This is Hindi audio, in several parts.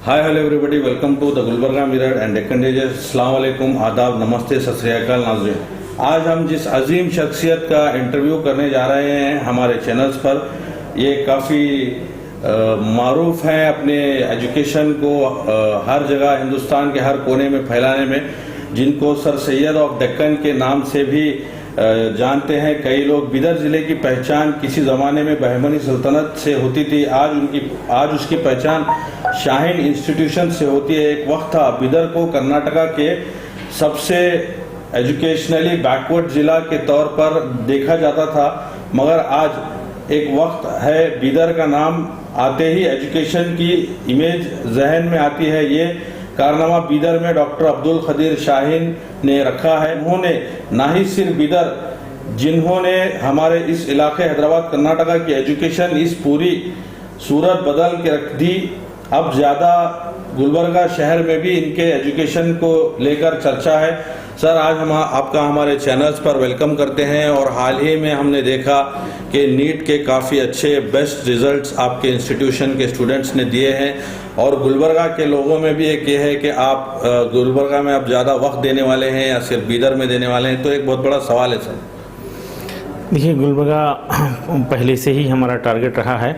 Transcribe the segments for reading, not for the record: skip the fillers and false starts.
Hi hello everybody, welcome to the Gulbarga Mirror and Deccan Digital. अस्सलाम वालेकुम, आदाब, नमस्ते, सत श्री अकाल नाज़रीन। आज हम जिस अजीम शख्सियत का इंटरव्यू करने जा रहे हैं हमारे चैनल्स पर, ये काफ़ी मारूफ हैं अपने एजुकेशन को हर जगह हिंदुस्तान के हर कोने में फैलाने में, जिनको सर सैयद ऑफ डेक्कन के नाम से भी जानते हैं कई लोग। बिदर ज़िले की पहचान किसी ज़माने में बहमनी सल्तनत से होती थी, आज उसकी पहचान शाहीन इंस्टीट्यूशन से होती है। एक वक्त था बिदर को कर्नाटका के सबसे एजुकेशनली बैकवर्ड ज़िला के तौर पर देखा जाता था, मगर आज एक वक्त है बिदर का नाम आते ही एजुकेशन की इमेज जहन में आती है। ये कारनामा बिदर में डॉक्टर अब्दुल खदीर शाहीन ने रखा है। उन्होंने ना ही सिर्फ बिदर, जिन्होंने हमारे इस इलाके हैदराबाद कर्नाटका की एजुकेशन इस पूरी सूरत बदल के रख दी। अब ज़्यादा गुलबर्गा शहर में भी इनके एजुकेशन को लेकर चर्चा है। सर, आज हम आपका हमारे चैनल्स पर वेलकम करते हैं। और हाल ही में हमने देखा कि नीट के काफ़ी अच्छे बेस्ट रिजल्ट्स आपके इंस्टीट्यूशन के स्टूडेंट्स ने दिए हैं, और गुलबर्गा के लोगों में भी एक ये है कि आप गुलबर्गा में अब ज़्यादा वक्त देने वाले हैं या सिर्फ बिदर में देने वाले हैं, तो एक बहुत बड़ा सवाल है सर। देखिए, गुलबर्गा पहले से ही हमारा टारगेट रहा है,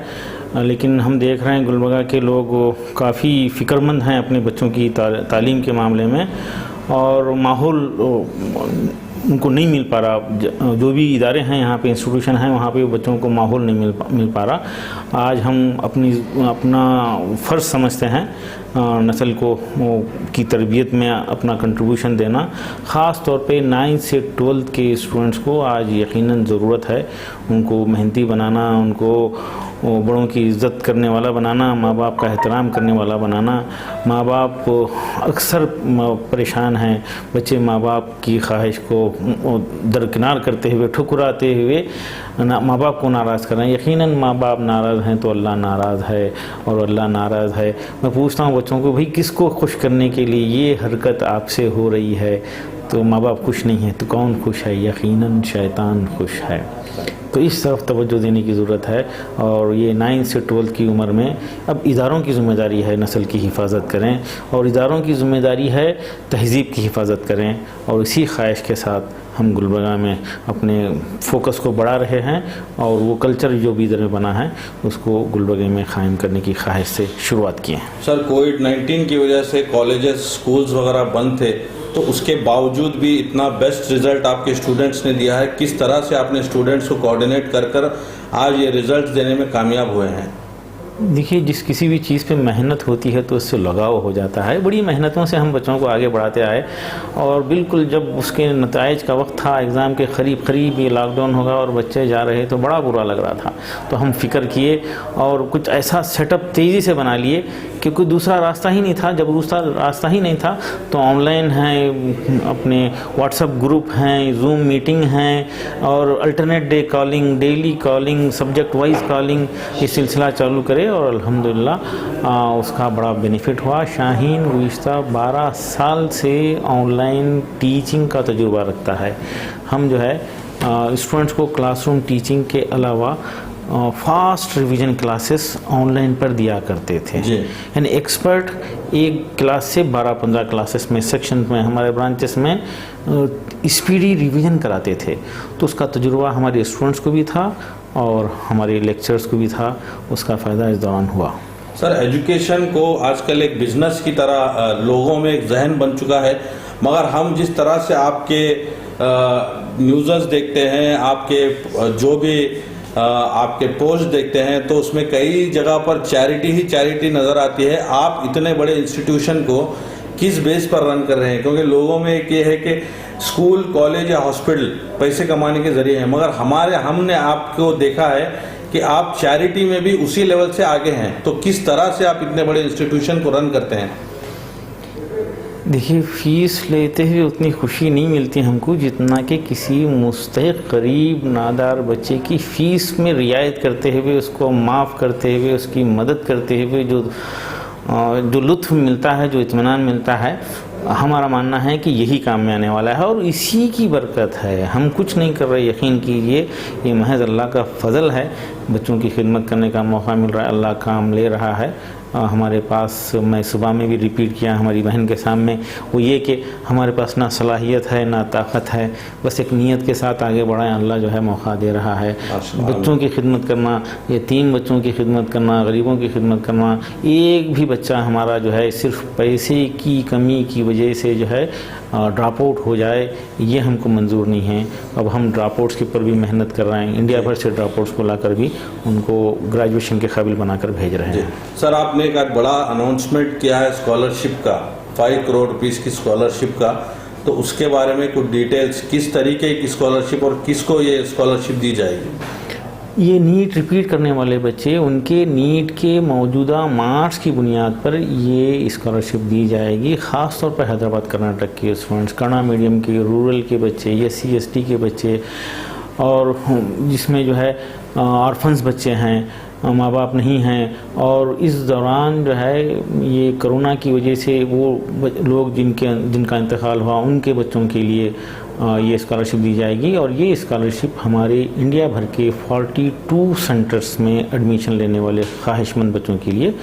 लेकिन हम देख रहे हैं गुलबर्गा के लोग काफ़ी फ़िक्रमंद हैं अपने बच्चों की तालीम के मामले में, और माहौल उनको नहीं मिल पा रहा। जो भी इदारे हैं यहाँ पे, इंस्टीट्यूशन हैं, वहाँ पे बच्चों को माहौल नहीं मिल पा रहा। आज हम अपना फ़र्ज़ समझते हैं नस्ल को की तरबियत में अपना कंट्रीब्यूशन देना। ख़ास तौर पे 9 से 12 के स्टूडेंट्स को आज यकीनन ज़रूरत है उनको मेहनती बनाना, उनको बड़ों की इज़्ज़त करने वाला बनाना, माँ बाप का एहतराम करने वाला बनाना। माँ बाप अक्सर परेशान हैं, बच्चे माँ बाप की ख्वाहिश को दरकिनार करते हुए, ठुकराते हुए माँ बाप को नाराज़ कर रहे हैं। यकीनन माँ बाप नाराज़ हैं तो अल्लाह नाराज़ है, और अल्लाह नाराज़ है। मैं पूछता हूँ बच्चों को, भाई किसको खुश करने के लिए ये हरकत आपसे हो रही है? तो माँ बाप खुश नहीं है तो कौन खुश है? यकीनन शैतान खुश है। तो इस तरफ तवज्जो देने की ज़रूरत है। और ये 9 से 12 की उम्र में अब इदारों की ज़िम्मेदारी है नस्ल की हिफाजत करें, और इदारों की ज़िम्मेदारी है तहज़ीब की हिफाजत करें। और इसी ख्वाहिश के साथ हम गुलबर्गा में अपने फोकस को बढ़ा रहे हैं, और वो कल्चर जो बिदर में बना है उसको गुलबर्गा में क़ायम करने की ख्वाहिश से शुरुआत की है। सर, कोविड-19 की वजह से कॉलेजेस, स्कूल्स वगैरह बंद थे, तो उसके बावजूद भी इतना बेस्ट रिज़ल्ट आपके स्टूडेंट्स ने दिया है। किस तरह से आपने स्टूडेंट्स को कोऑर्डिनेट कर आज ये रिज़ल्ट देने में कामयाब हुए हैं? देखिए, किसी भी चीज़ पे मेहनत होती है तो उससे लगाव हो जाता है। बड़ी मेहनतों से हम बच्चों को आगे बढ़ाते आए, और बिल्कुल जब उसके नताइज का वक्त था, एग्ज़ाम के करीब ये लॉकडाउन होगा और बच्चे जा रहे तो बड़ा बुरा लग रहा था। तो हम फ़िक्र किए और कुछ ऐसा सेटअप तेज़ी से बना लिए, क्योंकि दूसरा रास्ता ही नहीं था। जब दूसरा रास्ता ही नहीं था तो ऑनलाइन हैं, अपने व्हाट्सएप ग्रुप हैं, जूम मीटिंग हैं, और alternate day calling, daily calling, subject wise calling, ये सिलसिला चालू करे, और अल्हम्दुलिल्लाह उसका बड़ा बेनिफिट हुआ। शाहीन गुज़िश्ता 12 साल से ऑनलाइन टीचिंग का तजुर्बा रखता है। हम जो है स्टूडेंट्स को क्लासरूम टीचिंग के अलावा फास्ट रिवीजन क्लासेस ऑनलाइन पर दिया करते थे। यानी एक्सपर्ट एक क्लास से 12-15 क्लासेस में, सेक्शन में, हमारे ब्रांचेस में स्पीडी रिवीजन कराते थे। तो उसका तजुर्बा हमारे स्टूडेंट्स को भी था और हमारे लेक्चर्स को भी था। उसका फ़ायदा इस दौरान हुआ। सर, एजुकेशन को आजकल एक बिजनेस की तरह लोगों में एक जहन बन चुका है, मगर हम जिस तरह से आपके न्यूज़ देखते हैं, आपके जो भी आपके पोस्ट देखते हैं, तो उसमें कई जगह पर चैरिटी नज़र आती है। आप इतने बड़े इंस्टीट्यूशन को किस बेस पर रन कर रहे हैं? क्योंकि लोगों में एक ये है कि स्कूल, कॉलेज या हॉस्पिटल पैसे कमाने के ज़रिए हैं, मगर हमने आपको देखा है कि आप चैरिटी में भी उसी लेवल से आगे हैं। तो किस तरह से आप इतने बड़े इंस्टीट्यूशन को रन करते हैं? देखिए, फ़ीस लेते हुए उतनी खुशी नहीं मिलती हमको जितना कि किसी मुस्तहिक़ गरीब नादार बच्चे की फ़ीस में रियायत करते हुए, उसको माफ़ करते हुए, उसकी मदद करते हुए जो लुत्फ़ मिलता है, जो इत्मीनान मिलता है, हमारा मानना है कि यही काम में आने वाला है और इसी की बरकत है। हम कुछ नहीं कर रहे, यकीन कीजिए, ये महज अल्लाह का फ़ज़ल है। बच्चों की खिदमत करने का मौका मिल रहा है, अल्लाह काम ले रहा है। हमारे पास, मैं सुबह में भी रिपीट किया हमारी बहन के सामने, वो ये कि हमारे पास ना सलाहियत है ना ताकत है, बस एक नीयत के साथ आगे बढ़ाएं। अल्लाह जो है मौका दे रहा है। बच्चों की खिदमत करना, यतीम बच्चों की खिदमत करना, गरीबों की खिदमत करना, एक भी बच्चा हमारा जो है सिर्फ पैसे की कमी की वजह से जो है ड्रॉप आउट हो जाए, ये हमको मंजूर नहीं है। अब हम ड्रॉप आउट्स के ऊपर भी मेहनत कर रहे हैं, इंडिया भर से ड्रॉप आउट्स को लाकर भी उनको ग्रेजुएशन के काबिल बनाकर भेज रहे हैं। सर, आपने एक बड़ा अनाउंसमेंट किया है स्कॉलरशिप का, 5 करोड़ रुपीस की स्कॉलरशिप का, तो उसके बारे में कुछ डिटेल्स, किस तरीके की स्कॉलरशिप और किसको ये स्कॉलरशिप दी जाएगी? ये नीट रिपीट करने वाले बच्चे, उनके नीट के मौजूदा मार्क्स की बुनियाद पर ये स्कॉलरशिप दी जाएगी। ख़ास तौर पर हैदराबाद कर्नाटक के स्टूडेंट्स, कन्नड़ मीडियम के, रूरल के बच्चे, SC ST के बच्चे, और जिसमें जो है ऑर्फन्स बच्चे हैं, माँ बाप नहीं हैं, और इस दौरान जो है ये कोरोना की वजह से वो लोग जिनका इंतकाल हुआ, उनके बच्चों के लिए ये स्कॉलरशिप दी जाएगी। और ये स्कॉलरशिप हमारे इंडिया भर के 42 सेंटर्स में एडमिशन लेने वाले ख्वाहिशमंद बच्चों के लिए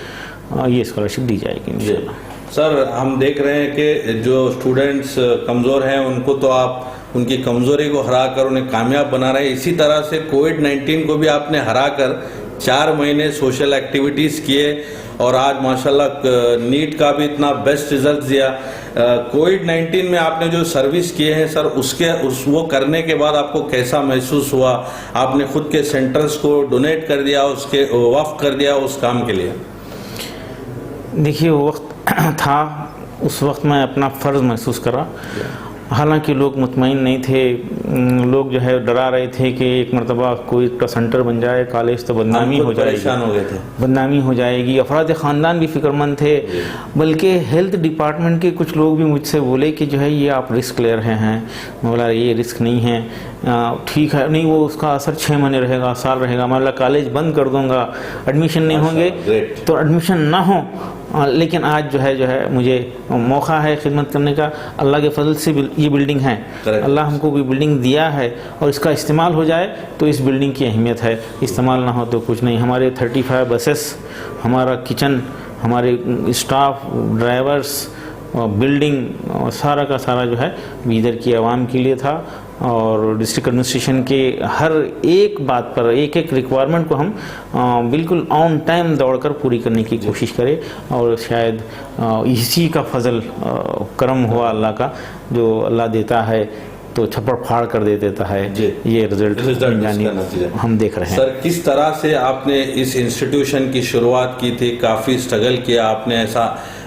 ये स्कॉलरशिप दी जाएगी इंशाल्लाह। सर, हम देख रहे हैं कि जो स्टूडेंट्स कमज़ोर हैं उनको तो आप उनकी कमज़ोरी को हरा कर उन्हें कामयाब बना रहे हैं। इसी तरह से कोविड-19 को भी आपने हरा कर 4 महीने सोशल एक्टिविटीज़ किए और आज माशाल्लाह नीट का भी इतना बेस्ट रिजल्ट दिया। कोविड-19 में आपने जो सर्विस किए हैं सर, वो करने के बाद आपको कैसा महसूस हुआ? आपने खुद के सेंटर्स को डोनेट कर दिया, उसके वक्फ कर दिया उस काम के लिए? देखिए, वो वक्त था, उस वक्त मैं अपना फ़र्ज़ महसूस करा। हालांकि लोग मुतमईन नहीं थे, लोग जो है डरा रहे थे कि एक मरतबा कोई का सेंटर बन जाए कॉलेज तो बदनामी हो जाएगी, परेशान हो गए थे, बदनामी हो जाएगी। अफराद ख़ानदान भी फिक्रमंद थे, बल्कि हेल्थ डिपार्टमेंट के कुछ लोग भी मुझसे बोले कि जो है ये आप रिस्क ले रहे हैं। मैं बोला ये रिस्क नहीं है, ठीक है, नहीं वो उसका असर 6 महीने रहेगा, साल रहेगा। मैं बोला कॉलेज बंद कर दूंगा, एडमिशन नहीं होंगे तो एडमिशन ना हो, लेकिन आज जो है मुझे मौका है खिदमत करने का। अल्लाह के फजल से ये बिल्डिंग है, अल्लाह हमको भी बिल्डिंग दिया है और इसका इस्तेमाल हो जाए तो इस बिल्डिंग की अहमियत है, इस्तेमाल ना हो तो कुछ नहीं। हमारे 35 बसेस, हमारा किचन, हमारे स्टाफ, ड्राइवर्स, बिल्डिंग, सारा का सारा जो है इधर की आवाम के लिए था। और डिस्ट्रिक्ट एडमिनिस्ट्रेशन के हर एक बात पर, एक एक रिक्वायरमेंट को हम बिल्कुल ऑन टाइम दौड़कर पूरी करने की कोशिश करें। और शायद इसी का फजल करम हुआ अल्लाह का, जो अल्लाह देता है तो छप्पड़ फाड़ कर दे देता है। ये रिजल्ट हम देख रहे हैं। सर, किस तरह से आपने इस इंस्टीट्यूशन की शुरुआत की थी? काफ़ी स्ट्रगल किया आपने, ऐसा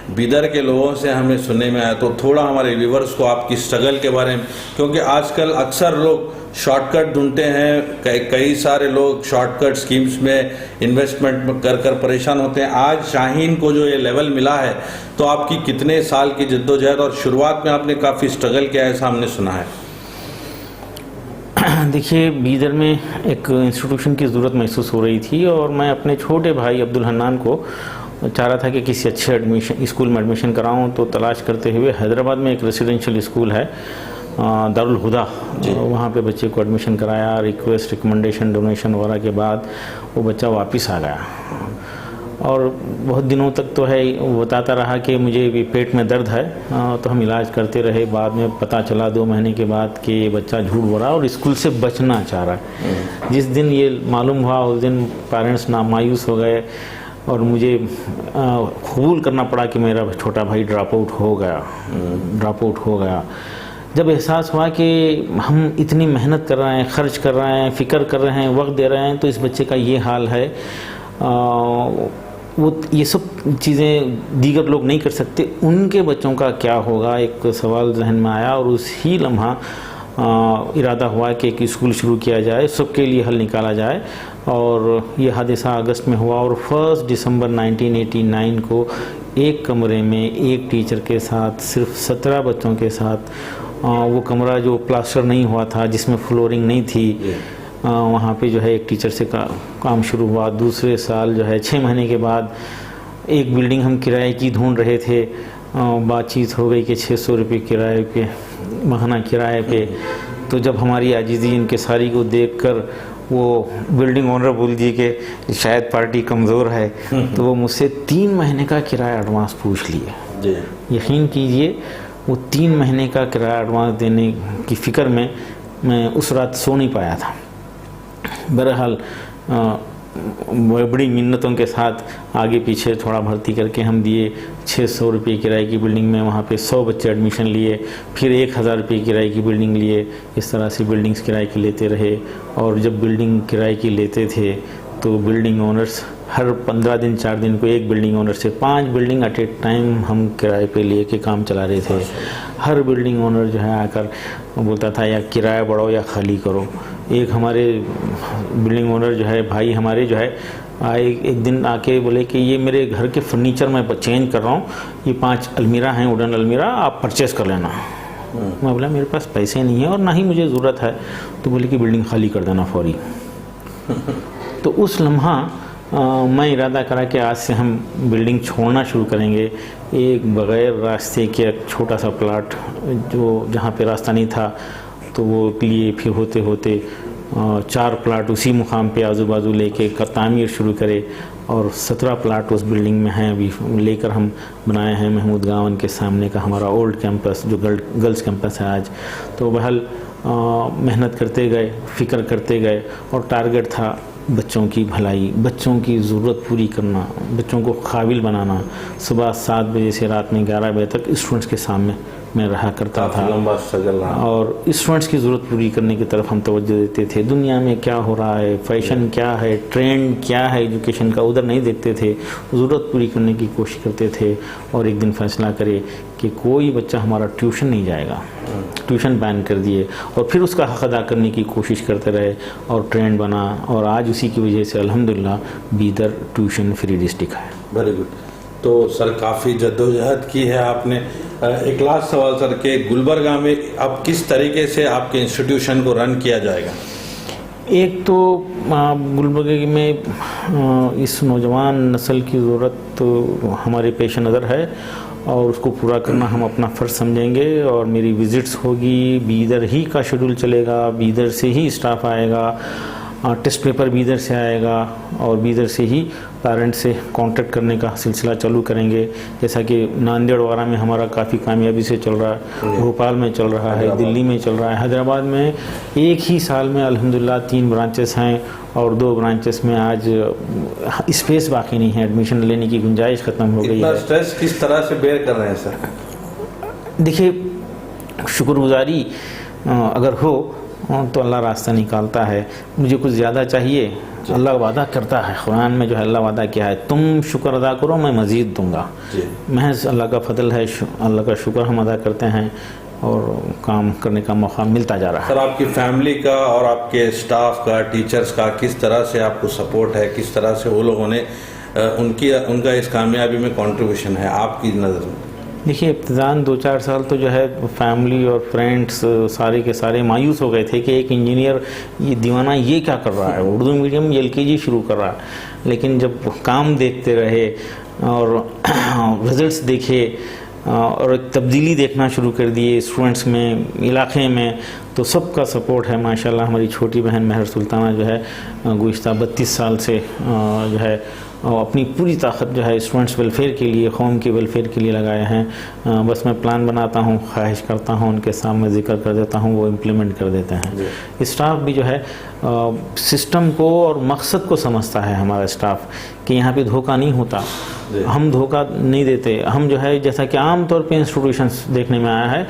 बिदर के लोगों से हमें सुनने में आया। तो थोड़ा हमारे व्यूवर्स को आपकी स्ट्रगल के बारे में, क्योंकि आजकल अक्सर लोग शॉर्टकट ढूंढते हैं, कई सारे लोग शॉर्टकट स्कीम्स में इन्वेस्टमेंट कर परेशान होते हैं। आज शाहीन को जो ये लेवल मिला है, तो आपकी कितने साल की जद्दोजहद, और शुरुआत में आपने काफ़ी स्ट्रगल किया ऐसा हमने सुना है। देखिए, बीदर में एक इंस्टीट्यूशन की ज़रूरत महसूस हो रही थी और मैं अपने छोटे भाई अब्दुल हन्नान को चाह रहा था कि किसी अच्छे स्कूल में एडमिशन कराऊं। तो तलाश करते हुए हैदराबाद में एक रेसिडेंशियल स्कूल है दारुल हुदा, वहाँ पे बच्चे को एडमिशन कराया। रिक्वेस्ट, रिकमेंडेशन, डोनेशन वगैरह के बाद वो बच्चा वापस आ गया और बहुत दिनों तक तो है वो बताता रहा कि मुझे भी पेट में दर्द है। तो हम इलाज करते रहे। बाद में पता चला 2 महीने के बाद कि ये बच्चा झूठ बोल रहा और स्कूल से बचना चाह रहा है। जिस दिन ये मालूम हुआ उस दिन पेरेंट्स मायूस हो गए और मुझे कबूल करना पड़ा कि मेरा छोटा भाई ड्रॉप आउट हो गया। जब एहसास हुआ कि हम इतनी मेहनत कर रहे हैं, खर्च कर रहे हैं, फ़िक्र कर रहे हैं, वक्त दे रहे हैं, तो इस बच्चे का ये हाल है, वो ये सब चीज़ें दीगर लोग नहीं कर सकते, उनके बच्चों का क्या होगा, एक सवाल जहन में आया। और उसी लम्हा इरादा हुआ कि एक स्कूल शुरू किया जाए, सबके लिए हल निकाला जाए। और ये हादसा अगस्त में हुआ और 1 दिसंबर 1989 को एक कमरे में एक टीचर के साथ, सिर्फ 17 बच्चों के साथ, वो कमरा जो प्लास्टर नहीं हुआ था, जिसमें फ्लोरिंग नहीं थी, वहाँ पे जो है एक टीचर से काम शुरू हुआ। दूसरे साल जो है 6 महीने के बाद एक बिल्डिंग हम किराए की ढूंढ रहे थे, बातचीत हो गई कि 600 रुपये किराए पे, माहाना किराए पे। तो जब हमारी आजिज़ी इनके सारी को देखकर वो बिल्डिंग ओनर बोल दिए कि शायद पार्टी कमज़ोर है, तो वो मुझसे 3 महीने का किराया एडवांस पूछ लिए जी। यकीन कीजिए वो 3 महीने का किराया एडवांस देने की फ़िक्र में मैं उस रात सो नहीं पाया था। बहरहाल बड़ी मिन्नतों के साथ आगे पीछे थोड़ा भर्ती करके हम दिए। 600 रुपये किराए की बिल्डिंग में वहाँ पे 100 बच्चे एडमिशन लिए, फिर 1000 रुपये किराए की बिल्डिंग लिए। इस तरह से बिल्डिंग्स किराए की लेते रहे। और जब बिल्डिंग किराए की लेते थे तो बिल्डिंग ओनर्स हर 15 दिन 4 दिन को एक बिल्डिंग ओनर से 5 बिल्डिंग एट ए टाइम हम किराए पे लिए के काम चला रहे थे। हर बिल्डिंग ओनर जो है आकर बोलता था या किराया बढ़ाओ या खाली करो। एक हमारे बिल्डिंग ओनर जो है भाई हमारे जो है आए एक दिन आके बोले कि ये मेरे घर के फर्नीचर मैं चेंज कर रहा हूँ, ये 5 अलमीरा हैं, वुडन अलमीरा, आप परचेस कर लेना। मैं बोला मेरे पास पैसे नहीं है और ना ही मुझे ज़रूरत है। तो बोले कि बिल्डिंग खाली कर देना फौरी। तो उस लम्हा मैं इरादा करा कि आज से हम बिल्डिंग छोड़ना शुरू करेंगे। एक बग़ैर रास्ते के एक छोटा सा प्लाट जो जहाँ पे रास्ता नहीं था तो वो लिए, फिर होते होते 4 प्लाट उसी मुकाम पे आजू बाजू लेके तामीर शुरू करे और 17 प्लाट उस बिल्डिंग में हैं अभी लेकर हम बनाए हैं। महमूद गावन के सामने का हमारा ओल्ड कैंपस जो गर्ल्स कैंपस है आज। तो बहल मेहनत करते गए, फ़िक्र करते गए और टारगेट था बच्चों की भलाई, बच्चों की ज़रूरत पूरी करना, बच्चों को काबिल बनाना। सुबह 7 बजे से रात में 11 बजे तक स्टूडेंट्स के सामने मैं रहा करता था लंबा स्ट्रगल रहा और स्टूडेंट्स की ज़रूरत पूरी करने की तरफ हम तवज्जो देते थे। दुनिया में क्या हो रहा है, फैशन क्या है, ट्रेंड क्या है एजुकेशन का, उधर नहीं देखते थे, ज़रूरत पूरी करने की कोशिश करते थे। और एक दिन फैसला करे कि कोई बच्चा हमारा ट्यूशन नहीं जाएगा, ट्यूशन बैन कर दिए और फिर उसका हक़ अदा करने की कोशिश करते रहे और ट्रेंड बना। और आज उसी की वजह से अल्हम्दुलिल्लाह बीदर ट्यूशन फ्री डिस्ट्रिक्ट है। Very good. तो सर काफ़ी जद्दोजहद की है आपने। एक लास्ट सवाल सर के गुलबर्गा में अब किस तरीके से आपके इंस्टीट्यूशन को रन किया जाएगा? एक तो गुलबर्गा में इस नौजवान नस्ल की ज़रूरत तो हमारे पेश नज़र है और उसको पूरा करना हम अपना फ़र्ज़ समझेंगे। और मेरी विज़िट्स होगी, बीदर ही का शेड्यूल चलेगा, बीदर से ही स्टाफ आएगा, टेस्ट पेपर बीदर से आएगा और बीदर से ही पेरेंट से कांटेक्ट करने का सिलसिला चालू करेंगे। जैसा कि नांदेड़ वगैरह में हमारा काफ़ी कामयाबी से चल रहा है, भोपाल में चल रहा है, दिल्ली में चल रहा है, हैदराबाद में एक ही साल में अल्हम्दुलिल्लाह 3 ब्रांचेस हैं और 2 ब्रांचेस में आज स्पेस बाकी नहीं है, एडमिशन लेने की गुंजाइश ख़त्म हो गई है। स्ट्रेस किस तरह से बेयर कर रहे हैं सर? देखिए शुक्रगुजारी अगर हो तो अल्लाह रास्ता निकालता है। मुझे कुछ ज़्यादा चाहिए, अल्लाह वादा करता है, कुरान में जो है अल्लाह वादा किया है, तुम शुक्र अदा करो मैं मज़ीद दूंगा। महज अल्लाह का फजल है, अल्लाह का शुक्र हम अदा करते हैं और काम करने का मौका मिलता जा रहा है। सर आपकी फैमिली का और आपके स्टाफ का, टीचर्स का किस तरह से आपको सपोर्ट है, किस तरह से वो लोगों ने उनका इस कामयाबी में कंट्रीब्यूशन है आपकी नज़र में? देखिए इब्तिदान 2-4 साल तो जो है फैमिली और फ्रेंड्स सारे के सारे मायूस हो गए थे कि एक इंजीनियर ये दीवाना ये क्या कर रहा है, उर्दू मीडियम LKG शुरू कर रहा है। लेकिन जब काम देखते रहे और रिजल्ट्स देखे और एक तब्दीली देखना शुरू कर दिए स्टूडेंट्स में, इलाके में, तो सबका सपोर्ट है माशाल्लाह। हमारी छोटी बहन महर सुल्ताना जो है गुज़िश्ता 32 साल से जो है अपनी पूरी ताकत जो है स्टूडेंट्स वेलफेयर के लिए, कौम के वेलफेयर के लिए लगाए हैं। बस मैं प्लान बनाता हूँ, ख्वाहिश करता हूँ, उनके सामने जिक्र कर देता हूँ, वो इम्प्लीमेंट कर देते हैं। स्टाफ भी जो है सिस्टम को और मकसद को समझता है हमारा स्टाफ कि यहाँ पे धोखा नहीं होता, हम धोखा नहीं देते। हम जो है जैसा कि आम तौर पे इंस्टीट्यूशंस देखने में आया है,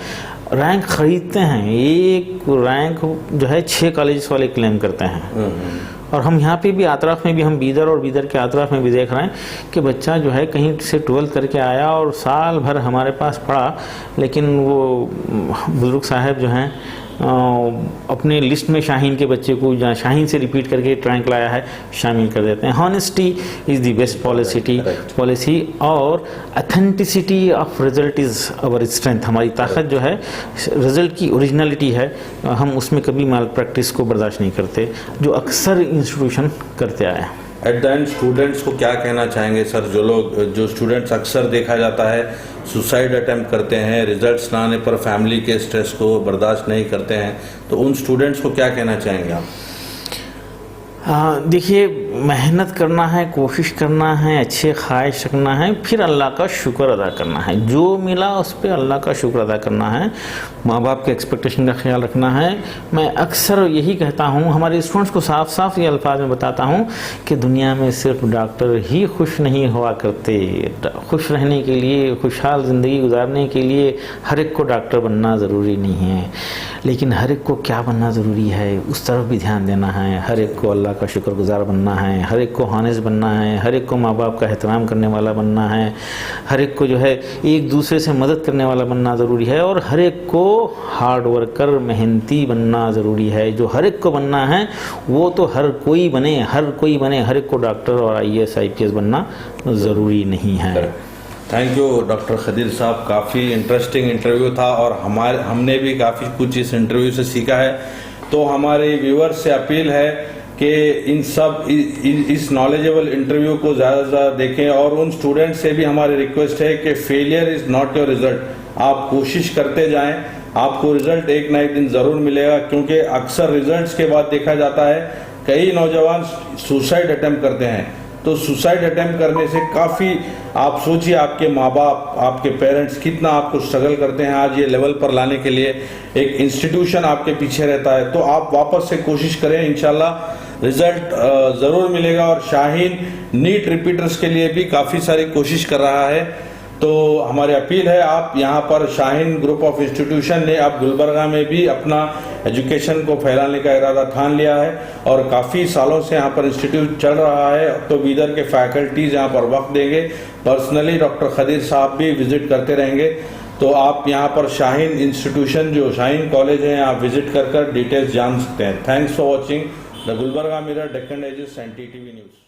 रैंक ख़रीदते हैं। एक रैंक जो है 6 कॉलेज वाले क्लेम करते हैं और हम यहाँ पे भी आतराफ में भी, हम बीदर और बीदर के आतराफ में भी देख रहे हैं कि बच्चा जो है कहीं से 12th करके आया और साल भर हमारे पास पढ़ा, लेकिन वो बुजुर्ग साहब जो हैं अपने लिस्ट में शाहीन के बच्चे को जहाँ शाहीन से रिपीट करके रैंक लाया है शामिल कर देते हैं। Honesty is the best policy और authenticity of result is our strength. हमारी ताकत जो है रिजल्ट की ओरिजिनलिटी है, हम उसमें कभी माल प्रैक्टिस को बर्दाश्त नहीं करते, जो अक्सर इंस्टीट्यूशन करते आए हैं। एट द एंड स्टूडेंट्स को क्या कहना चाहेंगे सर? जो स्टूडेंट्स अक्सर देखा जाता है सुसाइड अटेम्प्ट करते हैं, रिजल्ट्स ना आने पर फैमिली के स्ट्रेस को बर्दाश्त नहीं करते हैं, तो उन स्टूडेंट्स को क्या कहना चाहेंगे आप? देखिए, मेहनत करना है, कोशिश करना है, अच्छे ख्वाहिश रखना है, फिर अल्लाह का शुक्र अदा करना है। जो मिला उस पर अल्लाह का शुक्र अदा करना है, माँ बाप के एक्सपेक्टेशन का ख्याल रखना है। मैं अक्सर यही कहता हूँ, हमारे स्टूडेंट्स को साफ साफ ये अल्फाज में बताता हूँ कि दुनिया में सिर्फ डॉक्टर ही खुश नहीं हुआ करते। खुश रहने के लिए, खुशहाल ज़िंदगी गुजारने के लिए हर एक को डॉक्टर बनना ज़रूरी नहीं है, लेकिन हर एक को क्या बनना ज़रूरी है उस तरफ भी ध्यान देना है। हर एक को अल्लाह का शुक्रगुजार बनना है, हर एक को हानिस बनना है, हर एक को माँ बाप का एहतराम करने वाला बनना है, हर एक को जो है एक दूसरे से मदद करने वाला बनना ज़रूरी है, और हर एक को हार्ड वर्कर, मेहनती बनना ज़रूरी है। जो हर एक को बनना है वो तो हर कोई बने, हर कोई बने, हर एक को डॉक्टर और IAS IPS बनना ज़रूरी नहीं है। थैंक यू डॉक्टर खदीर साहब, काफ़ी इंटरेस्टिंग इंटरव्यू था और हमने भी काफ़ी कुछ इस इंटरव्यू से सीखा है। तो हमारे व्यूअर्स से अपील है कि इस नॉलेजेबल इंटरव्यू को ज़्यादा से ज़्यादा देखें, और उन स्टूडेंट से भी हमारी रिक्वेस्ट है कि failure is not your result. आप कोशिश करते जाएं, आपको रिजल्ट एक ना एक दिन ज़रूर मिलेगा, क्योंकि अक्सर रिजल्ट्स के बाद देखा जाता है कई नौजवान सुसाइड अटेम्प्ट करते हैं। तो सुसाइड अटेम्प्ट करने से काफ़ी, आप सोचिए आपके माँ बाप, आपके पेरेंट्स कितना आपको स्ट्रगल करते हैं आज ये लेवल पर लाने के लिए। एक इंस्टीट्यूशन आपके पीछे रहता है, तो आप वापस से कोशिश करें, इंशाल्लाह रिजल्ट ज़रूर मिलेगा। और शाहीन नीट रिपीटर्स के लिए भी काफ़ी सारी कोशिश कर रहा है। तो हमारी अपील है, आप यहाँ पर शाहीन ग्रुप ऑफ इंस्टीट्यूशन ने अब गुलबर्गा में भी अपना एजुकेशन को फैलाने का इरादा ठान लिया है, और काफ़ी सालों से यहाँ पर इंस्टीट्यूट चल रहा है। तो बीदर के फैकल्टीज़ यहाँ पर वक्त देंगे, पर्सनली डॉक्टर खदीर साहब भी विजिट करते रहेंगे। तो आप यहाँ पर शाहीन इंस्टीट्यूशन, जो शाहीन कॉलेज है, आप विजिट कर डिटेल्स जान सकते हैं। Thanks for watching the Gulbarga Mirror, Deccan Ages and TTV news.